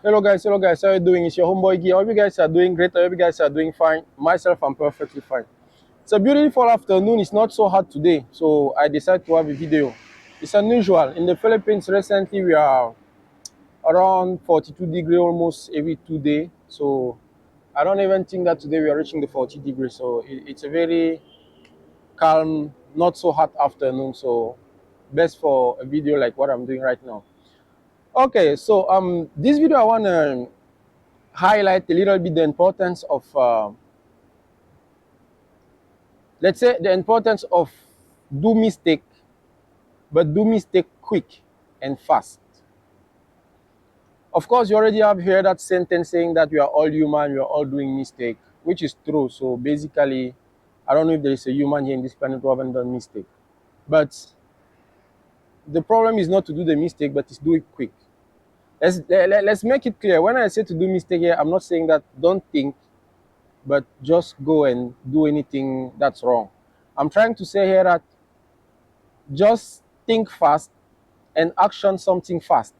Hello guys, how are you doing? It's your homeboy Guy. I hope you guys are doing great. I hope you guys are doing fine. Myself, I'm perfectly fine. It's a beautiful afternoon. It's not so hot today, so I decided to have a video. It's unusual. In the Philippines recently, we are around 42 degree almost every 2 day. So I don't even think that today we are reaching the 40 degrees. So it's a very calm, not so hot afternoon. So best for a video like what I'm doing right now. Okay, so this video I want to highlight a little bit the importance of, let's say, the importance of do mistake, but do mistake quick and fast. Of course, you already have heard that sentence saying that we are all human, we are all doing mistake, which is true. So basically, I don't know if there is a human here in this planet who haven't done mistake. But the problem is not to do the mistake, but to do it quick. Let's make it clear. When I say to do mistake here, I'm not saying that don't think, but just go and do anything that's wrong. I'm trying to say here that just think fast and action something fast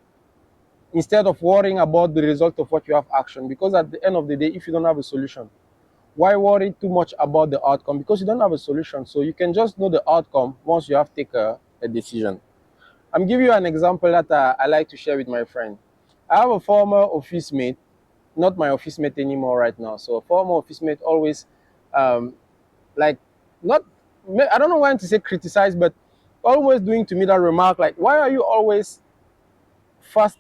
instead of worrying about the result of what you have action. Because at the end of the day, if you don't have a solution, why worry too much about the outcome? Because you don't have a solution. So you can just know the outcome once you have taken a decision. I'm giving you an example that I like to share with my friend. I have a former office mate, not my office mate anymore right now. So a former office mate always, like, not, I don't know when to say criticize, but always doing to me that remark like, why are you always fast,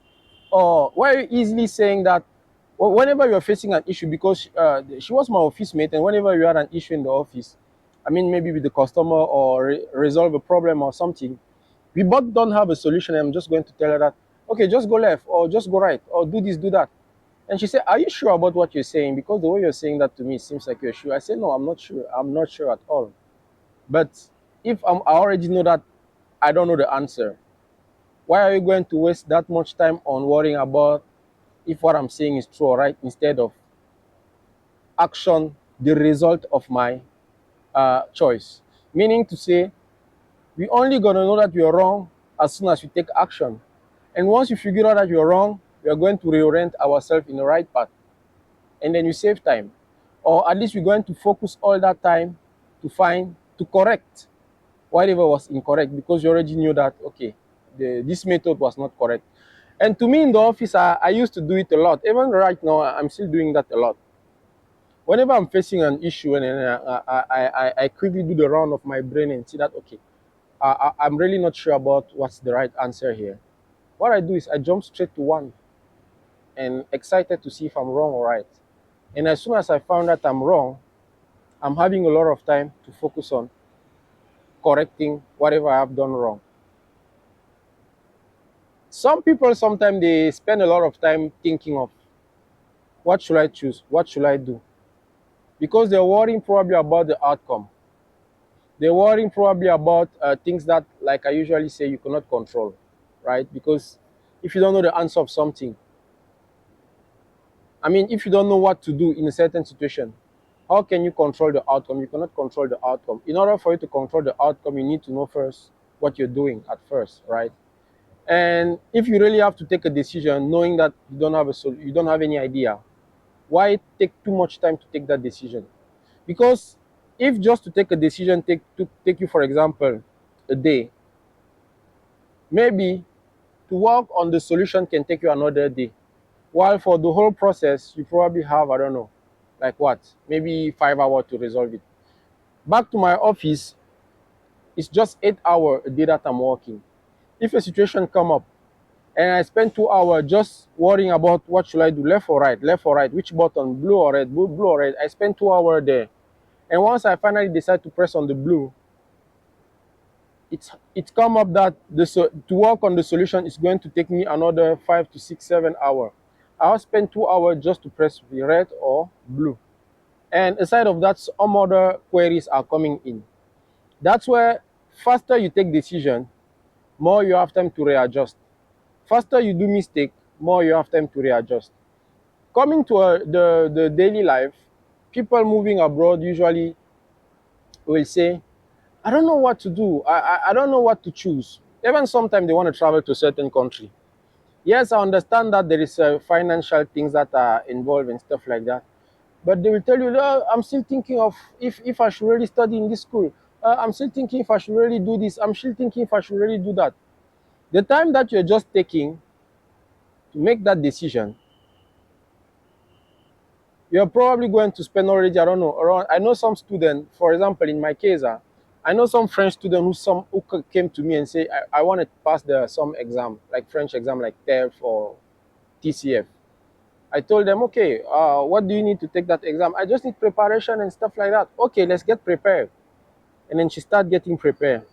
or why are you easily saying that whenever you're facing an issue? Because she was my office mate, and whenever you had an issue in the office, I mean maybe with the customer or resolve a problem or something, we both don't have a solution. I'm just going to tell her that, okay, just go left or just go right or do this, do that. And she said, are you sure about what you're saying? Because the way you're saying that to me, it seems like you're sure. I said, no, I'm not sure. I'm not sure at all. But if I already know that I don't know the answer, why are you going to waste that much time on worrying about if what I'm saying is true or right, instead of action the result of my choice? Meaning to say, we only gonna know that we are wrong as soon as we take action. And once you figure out that you're wrong, we are going to reorient ourselves in the right path. And then you save time. Or at least we're going to focus all that time to correct whatever was incorrect, because you already knew that, okay, this method was not correct. And to me in the office, I used to do it a lot. Even right now, I'm still doing that a lot. Whenever I'm facing an issue, and then I quickly do the round of my brain and see that, okay, I'm really not sure about what's the right answer here. What I do is I jump straight to one and excited to see if I'm wrong or right. And as soon as I found that I'm wrong, I'm having a lot of time to focus on correcting whatever I have done wrong. Some people sometimes they spend a lot of time thinking of what should I choose, what should I do, because they're worrying probably about the outcome. They're worrying probably about things that, like I usually say, you cannot control, right? Because if you don't know the answer of something, I mean, if you don't know what to do in a certain situation, how can you control the outcome? You cannot control the outcome. In order for you to control the outcome, you need to know first what you're doing at first, right? And if you really have to take a decision, knowing that you don't have any idea, why take too much time to take that decision? Because if just to take a decision take you, for example, a day, maybe to work on the solution can take you another day. While for the whole process, you probably have, I don't know, like what, maybe 5 hours to resolve it. Back to my office, it's just 8 hours a day that I'm working. If a situation come up and I spend 2 hours just worrying about what should I do, left or right, which button, blue or red, blue or red, I spend 2 hours there. And once I finally decide to press on the blue, it's come up that to work on the solution is going to take me another 5 to 6, 7 hours. I'll spend 2 hours just to press the red or blue. And aside of that, some other queries are coming in. That's where faster you take decision, more you have time to readjust. Faster you do mistake, more you have time to readjust. Coming to the daily life, people moving abroad usually will say, I don't know what to do. I don't know what to choose. Even sometimes they want to travel to a certain country. Yes, I understand that there is financial things that are involved and stuff like that. But they will tell you, "Oh, I'm still thinking of if I should really study in this school. I'm still thinking if I should really do this. I'm still thinking if I should really do that." The time that you're just taking to make that decision, you're probably going to spend already, I don't know, around, I know some student, for example, in my case, I know some French student who came to me and say, I want to pass some exam, like French exam, like TEF or TCF. I told them, okay, what do you need to take that exam? I just need preparation and stuff like that. Okay, let's get prepared. And then she started getting prepared.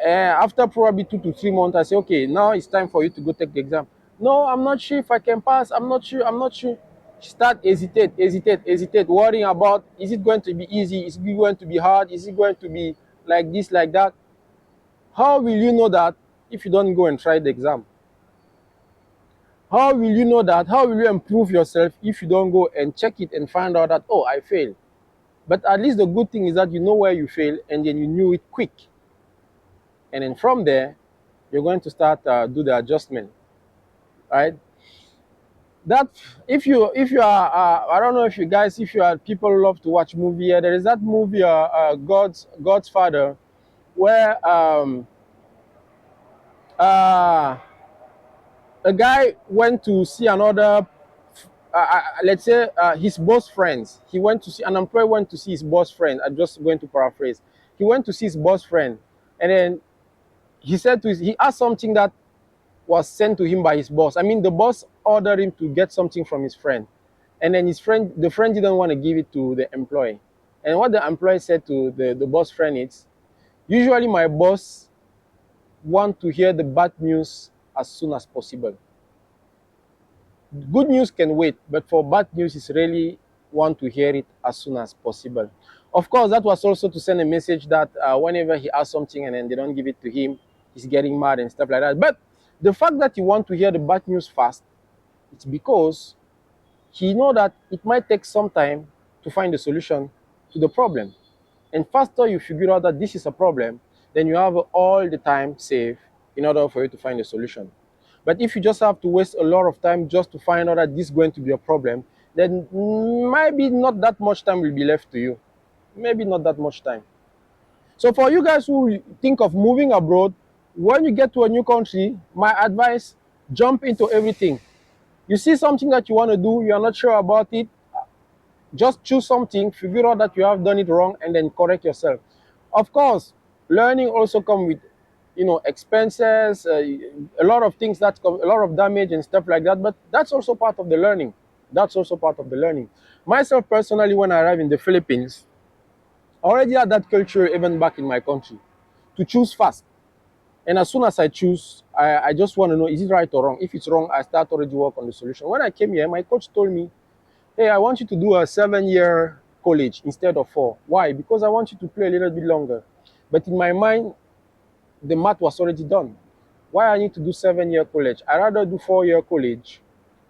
After probably 2 to 3 months, I say, okay, now it's time for you to go take the exam. No, I'm not sure if I can pass. I'm not sure. I'm not sure. She start hesitate, worrying about, is it going to be easy? Is it going to be hard? Is it going to be like this, like that? How will you know that if you don't go and try the exam? How will you know that? How will you improve yourself if you don't go and check it and find out that, oh, I failed? But at least the good thing is that you know where you fail and then you knew it quick. And then from there, you're going to start do the adjustment, right? That if you are I don't know if you guys, if you are people who love to watch movie, there is that movie God's Father, where uh, a guy went to see another let's say his boss friends. He went to see an employee went to see his boss friend. I'm just going to paraphrase. He went to see his boss friend, and then he asked something that was sent to him by his boss. I mean, the boss ordered him to get something from his friend, and then the friend didn't want to give it to the employee. And what the employee said to the boss friend is, usually my boss want to hear the bad news as soon as possible. Good news can wait, but for bad news, is really want to hear it as soon as possible. Of course, that was also to send a message that whenever he asks something and then they don't give it to him, he's getting mad and stuff like that. But the fact that you want to hear the bad news fast, it's because he know that it might take some time to find a solution to the problem. And faster you figure out that this is a problem, then you have all the time saved in order for you to find a solution. But if you just have to waste a lot of time just to find out that this is going to be a problem, then maybe not that much time will be left to you. Maybe not that much time. So for you guys who think of moving abroad, when you get to a new country, my advice, jump into everything. You see something that you want to do, you are not sure about it, just choose something, figure out that you have done it wrong, and then correct yourself. Of course, learning also come with, expenses, a lot of things that come, a lot of damage and stuff like that. But that's also part of the learning. That's also part of the learning. Myself personally, when I arrived in the Philippines, I already had that culture even back in my country to choose fast. And as soon as I choose, I just want to know, is it right or wrong? If it's wrong, I start already work on the solution. When I came here, my coach told me, hey, I want you to do a 7-year college instead of 4. Why? Because I want you to play a little bit longer. But in my mind, the math was already done. Why I need to do 7-year college? I rather do 4-year college.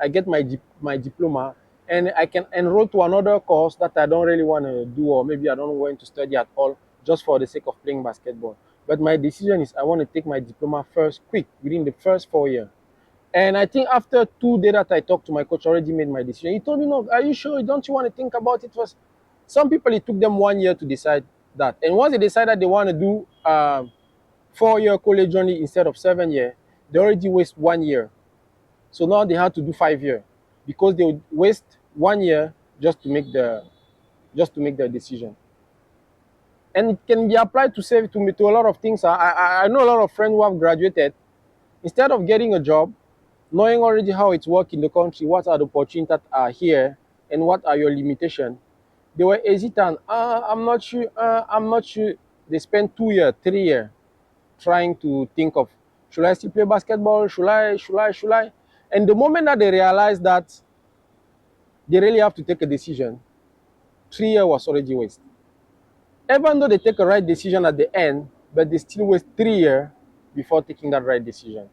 I get my diploma, and I can enroll to another course that I don't really want to do, or maybe I don't want to study at all, just for the sake of playing basketball. But my decision is I want to take my diploma first, quick, within the first 4 years. And I think after 2 days that I talked to my coach, I already made my decision. He told me, no, are you sure? Don't you want to think about it first? Some people, it took them 1 year to decide that. And once they decided they want to do 4-year college only instead of 7 year, they already waste 1 year. So now they have to do 5 year because they would waste 1 year just to make their decision. And it can be applied to save to a lot of things. I know a lot of friends who have graduated. Instead of getting a job, knowing already how it's working in the country, what are the opportunities that are here, and what are your limitations, they were hesitant. I'm not sure. I'm not sure. They spent 2 years, 3 years trying to think of, should I still play basketball? Should I? Should I? Should I? And the moment that they realized that they really have to take a decision, 3 years was already wasted. Even though they take a right decision at the end, but they still waste 3 years before taking that right decision.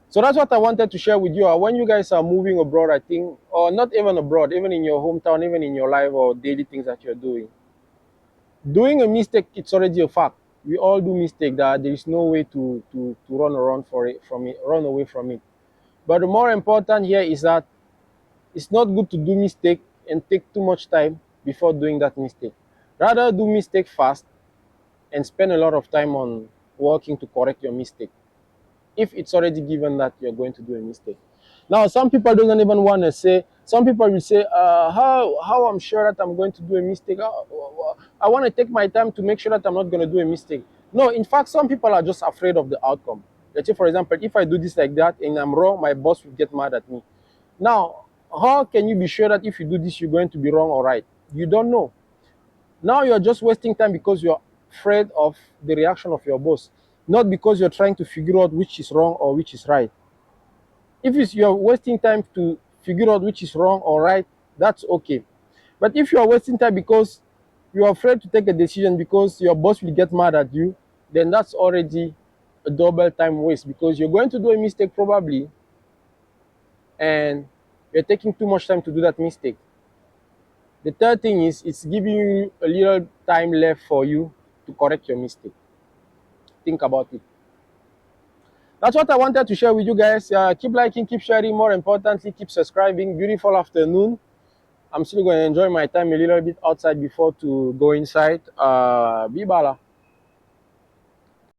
So that's what I wanted to share with you. When you guys are moving abroad, I think, or not even abroad, even in your hometown, even in your life or daily things that you're doing a mistake, it's already a fact. We all do mistake. That there is no way to run around for it from it, run away from it. But the more important here is that it's not good to do mistake and take too much time before doing that mistake. Rather do mistake fast and spend a lot of time on working to correct your mistake if it's already given that you're going to do a mistake. Now, some people don't even want to say, some people will say, how I'm sure that I'm going to do a mistake. I want to take my time to make sure that I'm not going to do a mistake. No, in fact, some people are just afraid of the outcome. Let's say, for example, if I do this like that and I'm wrong, my boss will get mad at me. Now, how can you be sure that if you do this, you're going to be wrong or right? You don't know. Now you're just wasting time because you're afraid of the reaction of your boss, not because you're trying to figure out which is wrong or which is right. If you're wasting time to figure out which is wrong or right, that's okay. But if you're wasting time because you're afraid to take a decision because your boss will get mad at you, then that's already a double time waste because you're going to do a mistake probably and you're taking too much time to do that mistake. The third thing is it's giving you a little time left for you to correct your mistake. Think about it. That's what I wanted to share with you guys. Keep liking, keep sharing. More importantly, keep subscribing. Beautiful afternoon. I'm still going to enjoy my time a little bit outside before to go inside. Bibala.